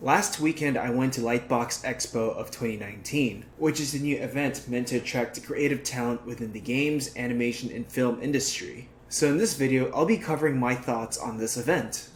Last weekend, I went to Lightbox Expo of 2019, which is a new event meant to attract creative talent within the games, animation, and film industry. So in this video, I'll be covering my thoughts on this event.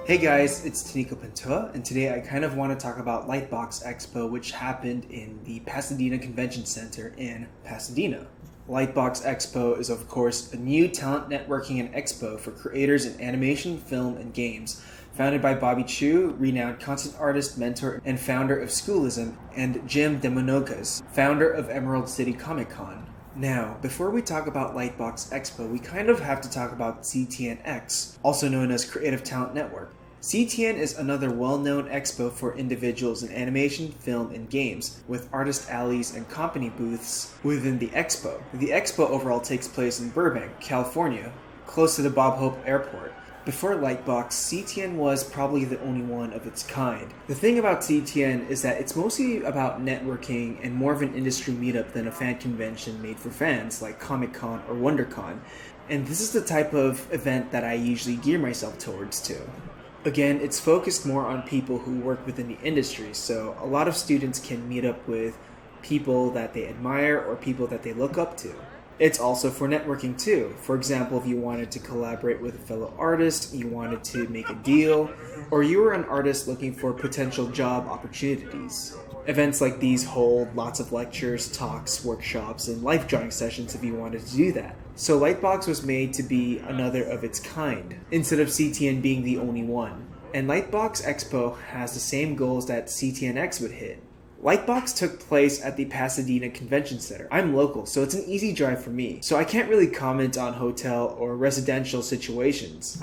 Hey guys, it's Toniko Pantoja, and today I kind of want to talk about Lightbox Expo, which happened in the Pasadena Convention Center in Pasadena. Lightbox Expo is of course a new talent networking and expo for creators in animation, film, and games, founded by Bobby Chiu, renowned content artist, mentor, and founder of Schoolism, and Jim DeMonokas, founder of Emerald City Comic Con. Now, before we talk about Lightbox Expo, we kind of have to talk about CTNX, also known as Creative Talent Network. CTN is another well-known expo for individuals in animation, film, and games, with artist alleys and company booths within the expo. The expo overall takes place in Burbank, California, close to the Bob Hope Airport. Before Lightbox, CTN was probably the only one of its kind. The thing about CTN is that it's mostly about networking and more of an industry meetup than a fan convention made for fans like Comic-Con or WonderCon, and this is the type of event that I usually gear myself towards too. Again, it's focused more on people who work within the industry, so a lot of students can meet up with people that they admire or people that they look up to. It's also for networking too. For example, if you wanted to collaborate with a fellow artist, you wanted to make a deal, or you were an artist looking for potential job opportunities. Events like these hold lots of lectures, talks, workshops, and life drawing sessions if you wanted to do that. So Lightbox was made to be another of its kind, instead of CTN being the only one. And Lightbox Expo has the same goals that CTNX would hit. Lightbox took place at the Pasadena Convention Center. I'm local, so it's an easy drive for me, so I can't really comment on hotel or residential situations.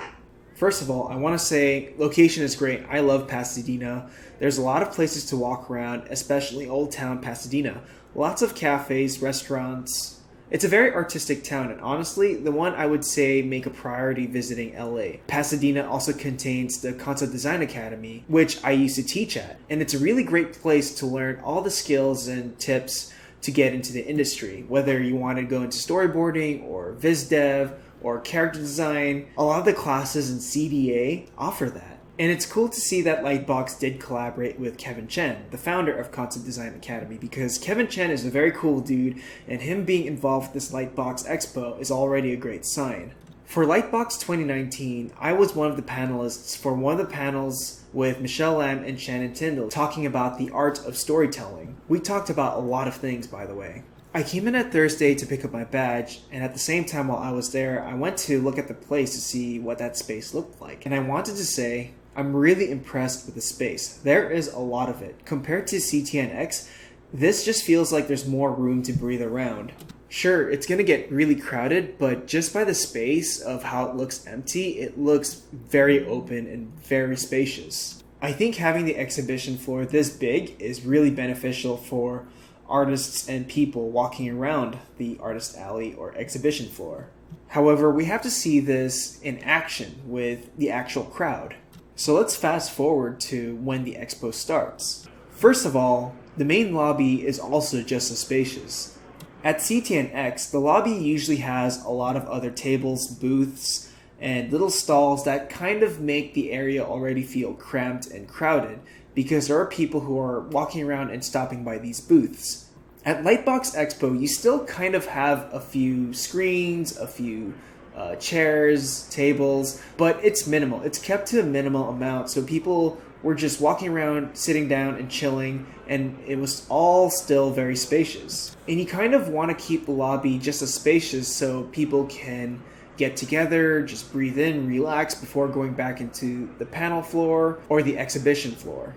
First of all, I want to say location is great. I love Pasadena. There's a lot of places to walk around, especially Old Town Pasadena. Lots of cafes, restaurants. It's a very artistic town, and honestly, the one I would say make a priority visiting LA. Pasadena also contains the Concept Design Academy, which I used to teach at, and it's a really great place to learn all the skills and tips to get into the industry, whether you want to go into storyboarding or viz dev or character design. A lot of the classes in CDA offer that. And it's cool to see that Lightbox did collaborate with Kevin Chen, the founder of Concept Design Academy, because Kevin Chen is a very cool dude, and him being involved with this Lightbox Expo is already a great sign. For Lightbox 2019, I was one of the panelists for one of the panels with Michelle Lam and Shannon Tyndall talking about the art of storytelling. We talked about a lot of things, by the way. I came in at Thursday to pick up my badge, and at the same time while I was there, I went to look at the place to see what that space looked like. And I wanted to say, I'm really impressed with the space. There is a lot of it. Compared to CTNX, this just feels like there's more room to breathe around. Sure, it's gonna get really crowded, but just by the space of how it looks empty, it looks very open and very spacious. I think having the exhibition floor this big is really beneficial for artists and people walking around the artist alley or exhibition floor. However, we have to see this in action with the actual crowd. So let's fast forward to when the expo starts. First of all, the main lobby is also just as spacious. At CTNX, the lobby usually has a lot of other tables, booths, and little stalls that kind of make the area already feel cramped and crowded because there are people who are walking around and stopping by these booths. At Lightbox Expo, you still kind of have a few screens, a few chairs, tables, but it's minimal. It's kept to a minimal amount, so people were just walking around, sitting down and chilling, and it was all still very spacious. And you kind of want to keep the lobby just as spacious so people can get together, just breathe in, relax before going back into the panel floor or the exhibition floor.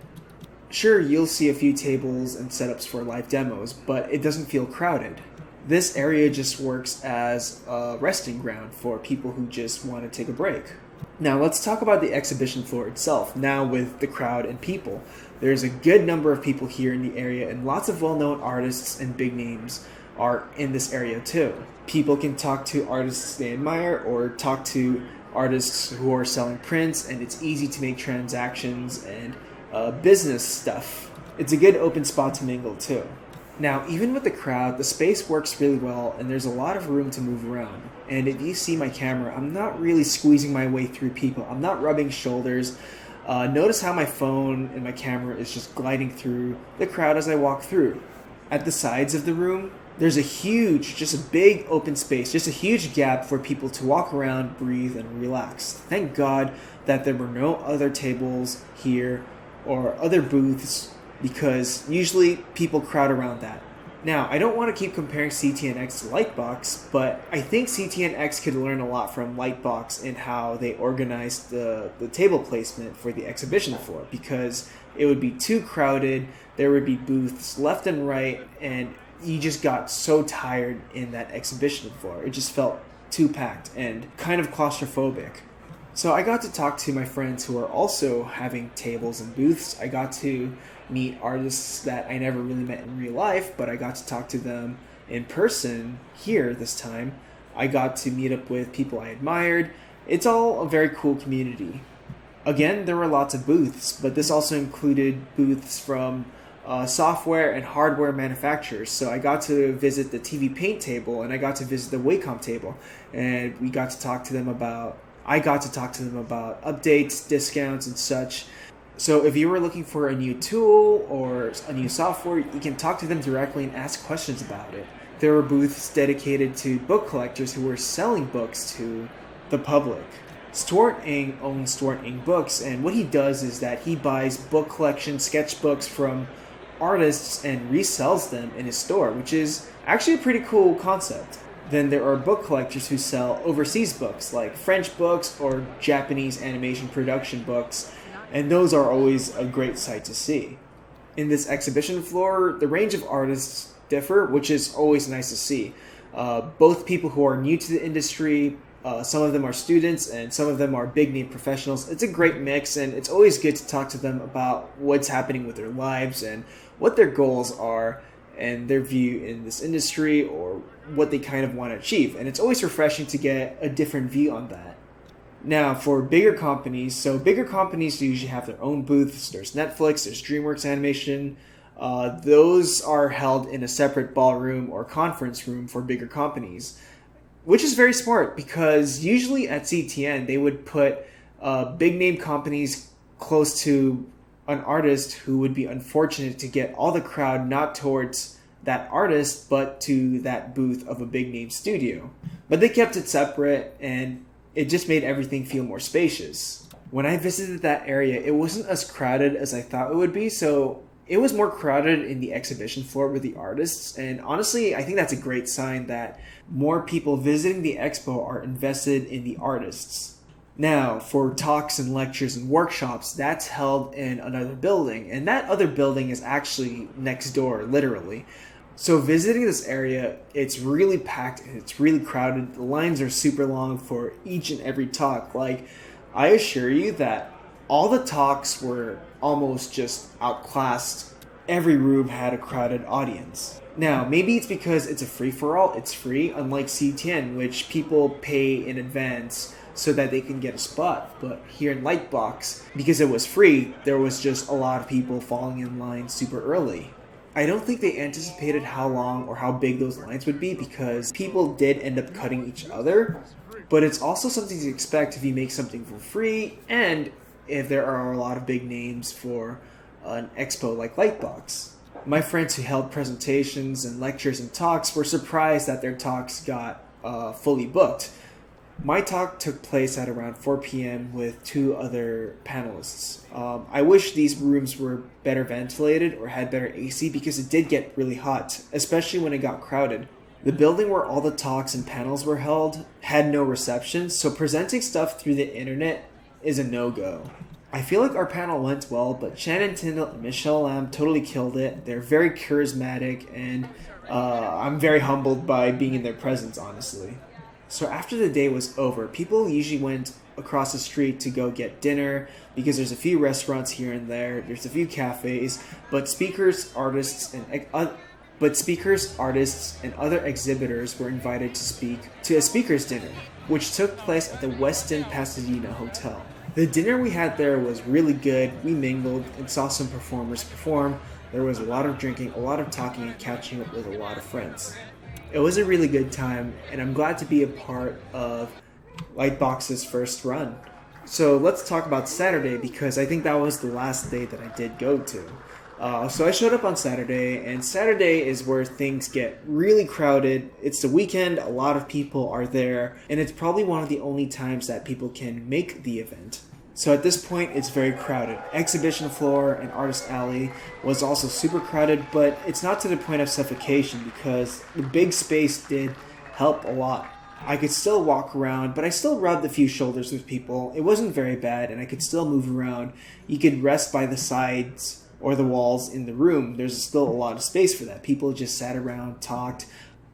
Sure, you'll see a few tables and setups for live demos, but it doesn't feel crowded. This area just works as a resting ground for people who just want to take a break. Now let's talk about the exhibition floor itself, now with the crowd and people. There's a good number of people here in the area, and lots of well-known artists and big names are in this area too. People can talk to artists they admire or talk to artists who are selling prints, and it's easy to make transactions and business stuff. It's a good open spot to mingle too. Now, even with the crowd, the space works really well and there's a lot of room to move around. And if you see my camera, I'm not really squeezing my way through people. I'm not rubbing shoulders. Notice how my phone and my camera is just gliding through the crowd as I walk through. At the sides of the room, there's a huge, just a big open space, just a huge gap for people to walk around, breathe, and relax. Thank God that there were no other tables here or other booths, because usually people crowd around that. Now, I don't want to keep comparing CTNX to Lightbox, but I think CTNX could learn a lot from Lightbox in how they organized the table placement for the exhibition floor, because it would be too crowded, there would be booths left and right, and you just got so tired in that exhibition floor. It just felt too packed and kind of claustrophobic. So I got to talk to my friends who are also having tables and booths. I got to meet artists that I never really met in real life, but I got to talk to them in person here this time. I got to meet up with people I admired. It's all a very cool community. Again, there were lots of booths, but this also included booths from software and hardware manufacturers. So I got to visit the TVPAINT table and I got to visit the Wacom table, and I got to talk to them about updates, discounts, and such. So if you were looking for a new tool or a new software, you can talk to them directly and ask questions about it. There were booths dedicated to book collectors who were selling books to the public. Stuart Ng owns Stuart Ng Books, and what he does is that he buys book collection sketchbooks from artists and resells them in his store, which is actually a pretty cool concept. Then there are book collectors who sell overseas books, like French books or Japanese animation production books, and those are always a great sight to see. In this exhibition floor, the range of artists differ, which is always nice to see. Both people who are new to the industry, some of them are students, and some of them are big-name professionals. It's a great mix, and it's always good to talk to them about what's happening with their lives and what their goals are and their view in this industry or what they kind of want to achieve. And it's always refreshing to get a different view on that. Now, for bigger companies, so bigger companies usually have their own booths. There's Netflix, there's DreamWorks Animation. Those are held in a separate ballroom or conference room for bigger companies, which is very smart because usually at CTN, they would put big name companies close to an artist who would be unfortunate to get all the crowd not towards that artist, but to that booth of a big name studio. But they kept it separate, and it just made everything feel more spacious. When I visited that area, it wasn't as crowded as I thought it would be, so it was more crowded in the exhibition floor with the artists, and honestly, I think that's a great sign that more people visiting the expo are invested in the artists. Now, for talks and lectures and workshops, that's held in another building, and that other building is actually next door, literally. So visiting this area, it's really packed and it's really crowded. The lines are super long for each and every talk. Like, I assure you that all the talks were almost just outclassed. Every room had a crowded audience. Now, maybe it's because it's a free-for-all, it's free, unlike CTN, which people pay in advance so that they can get a spot. But here in Lightbox, because it was free, there was just a lot of people falling in line super early. I don't think they anticipated how long or how big those lines would be because people did end up cutting each other, but it's also something to expect if you make something for free and if there are a lot of big names for an expo like Lightbox. My friends who held presentations and lectures and talks were surprised that their talks got fully booked. My talk took place at around 4 p.m. with 2 other panelists. I wish these rooms were better ventilated or had better AC because it did get really hot, especially when it got crowded. The building where all the talks and panels were held had no reception, so presenting stuff through the internet is a no-go. I feel like our panel went well, but Shannon Tyndall and Michelle Lamb totally killed it. They're very charismatic, and I'm very humbled by being in their presence, honestly. So after the day was over, people usually went across the street to go get dinner because there's a few restaurants here and there's a few cafes, but speakers, artists, and other exhibitors were invited to speak to a speakers dinner, which took place at the Westin Pasadena Hotel. The dinner we had there was really good. We mingled and saw some performers perform. There was a lot of drinking, a lot of talking, and catching up with a lot of friends. It was a really good time, and I'm glad to be a part of Lightbox's first run. So let's talk about Saturday, because I think that was the last day that I did go to. So I showed up on Saturday, and Saturday is where things get really crowded. It's the weekend, a lot of people are there, and it's probably one of the only times that people can make the event. So at this point, it's very crowded. Exhibition floor and artist alley was also super crowded, but it's not to the point of suffocation because the big space did help a lot. I could still walk around, but I still rubbed a few shoulders with people. It wasn't very bad, and I could still move around. You could rest by the sides or the walls in the room. There's still a lot of space for that. People just sat around, talked.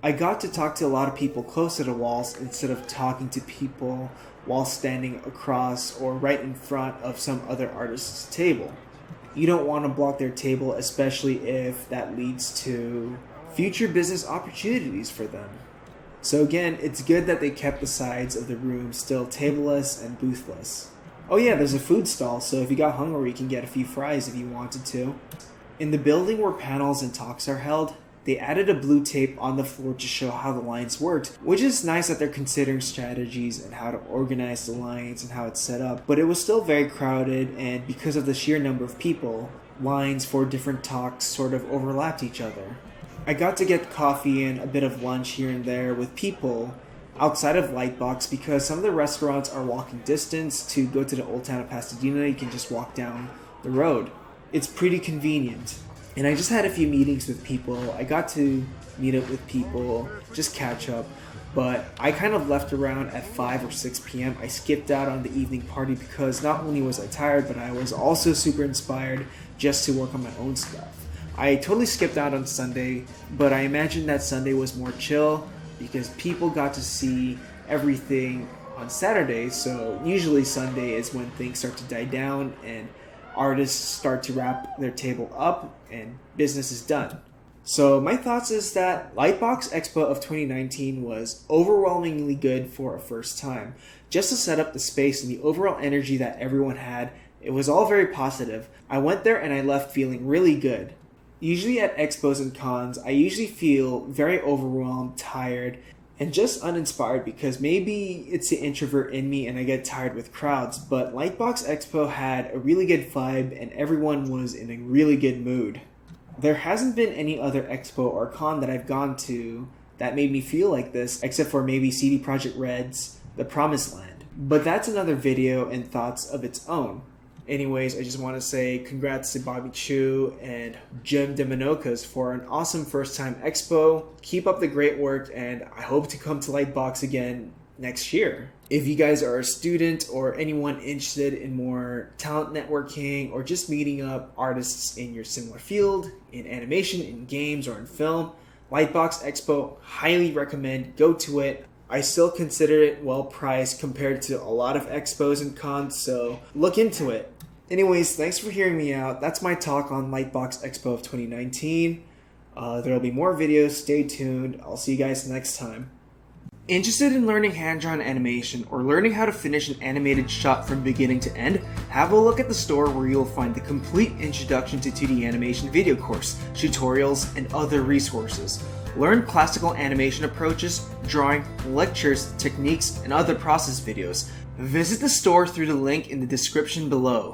I got to talk to a lot of people close to the walls instead of talking to people while standing across or right in front of some other artist's table. You don't want to block their table, especially if that leads to future business opportunities for them. So again, it's good that they kept the sides of the room still tableless and boothless. Oh yeah, there's a food stall, so if you got hungry, you can get a few fries if you wanted to. In the building where panels and talks are held, they added a blue tape on the floor to show how the lines worked, which is nice that they're considering strategies and how to organize the lines and how it's set up, but it was still very crowded, and because of the sheer number of people, lines for different talks sort of overlapped each other. I got to get coffee and a bit of lunch here and there with people outside of Lightbox because some of the restaurants are walking distance. To go to the old town of Pasadena, you can just walk down the road. It's pretty convenient. And I just had a few meetings with people. I got to meet up with people, just catch up. But I kind of left around at 5 or 6 p.m. I skipped out on the evening party because not only was I tired, but I was also super inspired just to work on my own stuff. I totally skipped out on Sunday, but I imagine that Sunday was more chill because people got to see everything on Saturday. So usually Sunday is when things start to die down and artists start to wrap their table up and business is done. So my thoughts is that Lightbox Expo of 2019 was overwhelmingly good for a first time. Just to set up the space and the overall energy that everyone had, it was all very positive. I went there and I left feeling really good. Usually at expos and cons, I usually feel very overwhelmed, tired, and just uninspired because maybe it's the introvert in me and I get tired with crowds, but Lightbox Expo had a really good vibe and everyone was in a really good mood. There hasn't been any other expo or con that I've gone to that made me feel like this, except for maybe CD Projekt Red's The Promised Land. But that's another video and thoughts of its own. Anyways, I just want to say congrats to Bobby Chu and Jim DeMinokas for an awesome first time expo. Keep up the great work and I hope to come to Lightbox again next year. If you guys are a student or anyone interested in more talent networking or just meeting up artists in your similar field, in animation, in games, or in film, Lightbox Expo, highly recommend. Go to it. I still consider it well priced compared to a lot of expos and cons, so look into it. Anyways, thanks for hearing me out. That's my talk on Lightbox Expo of 2019. There will be more videos. Stay tuned. I'll see you guys next time. Interested in learning hand-drawn animation or learning how to finish an animated shot from beginning to end? Have a look at the store where you'll find the complete Introduction to 2D Animation video course, tutorials, and other resources. Learn classical animation approaches, drawing, lectures, techniques, and other process videos. Visit the store through the link in the description below.